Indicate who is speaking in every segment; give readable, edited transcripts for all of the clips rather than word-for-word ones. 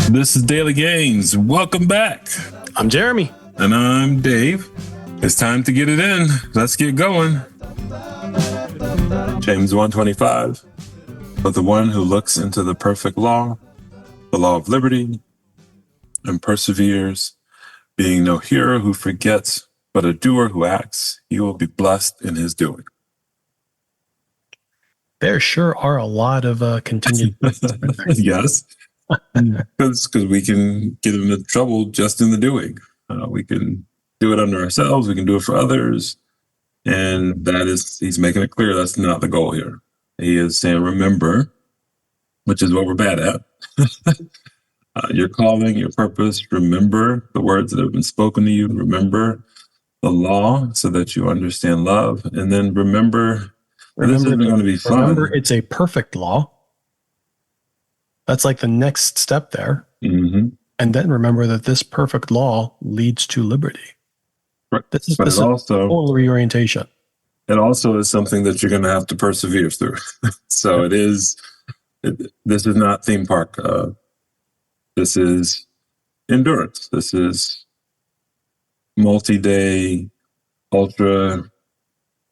Speaker 1: This is Daily Gains. Welcome back.
Speaker 2: I'm Jeremy.
Speaker 1: And I'm Dave. It's time to get it in. Let's get going. James 1:25. But the one who looks into the perfect law, the law of liberty, and perseveres, being no hearer who forgets, but a doer who acts, he will be blessed in his doing.
Speaker 2: There sure are a lot of continued.
Speaker 1: Yes. Because we can get into trouble just in the doing. We can do it under ourselves. We can do it for others. And he's making it clear that's not the goal here. He is saying, remember, which is what we're bad at. Your calling, your purpose. Remember the words that have been spoken to you. Remember the law so that you understand love. And then remember this isn't going to be fun.
Speaker 2: Remember, it's a perfect law. That's like the next step there.
Speaker 1: Mm-hmm.
Speaker 2: And then remember that this perfect law leads to liberty.
Speaker 1: Right.
Speaker 2: This is a total reorientation.
Speaker 1: It also is something that you're going to have to persevere through. So this is not theme park. This is endurance. This is multi-day, ultra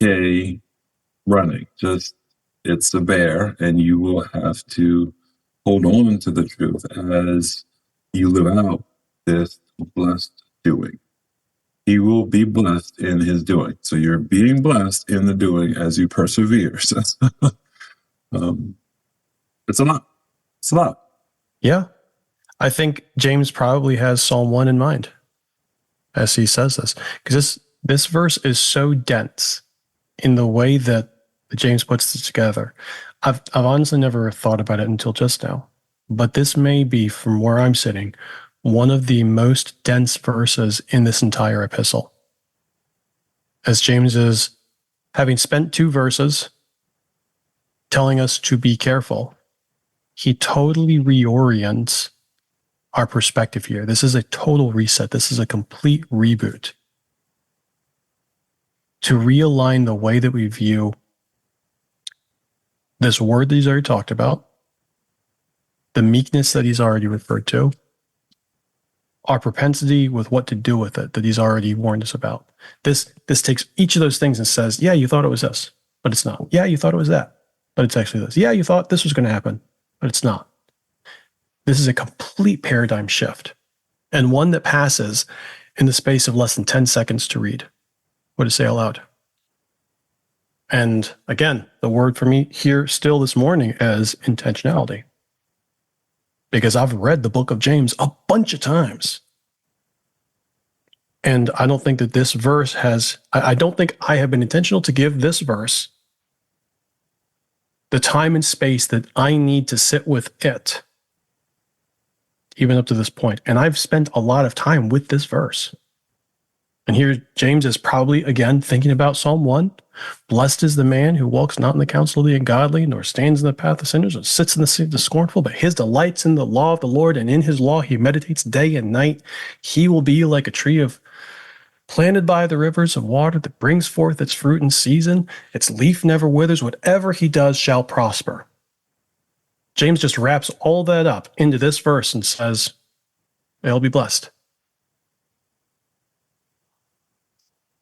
Speaker 1: K running. It's a bear, and you will have to hold on to the truth as you live out this blessed doing. He will be blessed in his doing. So you're being blessed in the doing as you persevere. It's a lot. It's a lot.
Speaker 2: Yeah. I think James probably has Psalm 1 in mind as he says this, because this verse is so dense in the way that James puts this together. I've honestly never thought about it until just now, but this may be, from where I'm sitting, one of the most dense verses in this entire epistle. As James is, having spent 2 verses telling us to be careful, he totally reorients our perspective here. This is a total reset. This is a complete reboot to realign the way that we view this word that he's already talked about, the meekness that he's already referred to, our propensity with what to do with it that he's already warned us about. This takes each of those things and says, yeah, you thought it was this, but it's not. Yeah, you thought it was that, but it's actually this. Yeah, you thought this was going to happen, but it's not. This is a complete paradigm shift, and one that passes in the space of less than 10 seconds to read. What to say aloud. And again, the word for me here still this morning is intentionality. Because I've read the book of James a bunch of times. And I don't think that this verse I don't think I have been intentional to give this verse the time and space that I need to sit with it, even up to this point. And I've spent a lot of time with this verse. And here James is probably, again, thinking about Psalm 1. Blessed is the man who walks not in the counsel of the ungodly, nor stands in the path of sinners, or sits in the seat of the scornful, but his delight's in the law of the Lord, and in his law he meditates day and night. He will be like a tree planted by the rivers of water that brings forth its fruit in season. Its leaf never withers. Whatever he does shall prosper. James just wraps all that up into this verse and says, they'll be blessed.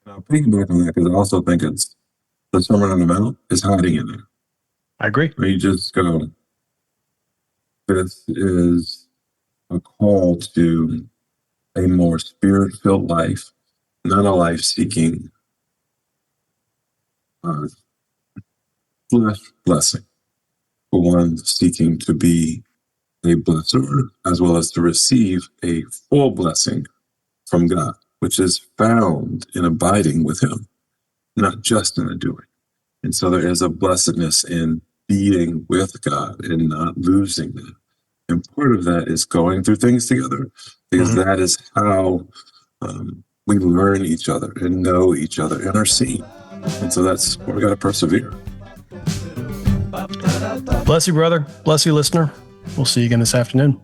Speaker 1: Now, piggyback on that, because I also think the Sermon on the Mount is hiding in there.
Speaker 2: I agree.
Speaker 1: Where you just go, this is a call to a more spirit-filled life, not a life seeking flesh blessing, but one seeking to be a blesser as well as to receive a full blessing from God, which is found in abiding with him, not just in the doing. And so there is a blessedness in being with God and not losing that. And part of that is going through things together, because that is how we learn each other and know each other and are seen. And so that's where we got to persevere.
Speaker 2: Bless you, brother. Bless you, listener. We'll see you again this afternoon.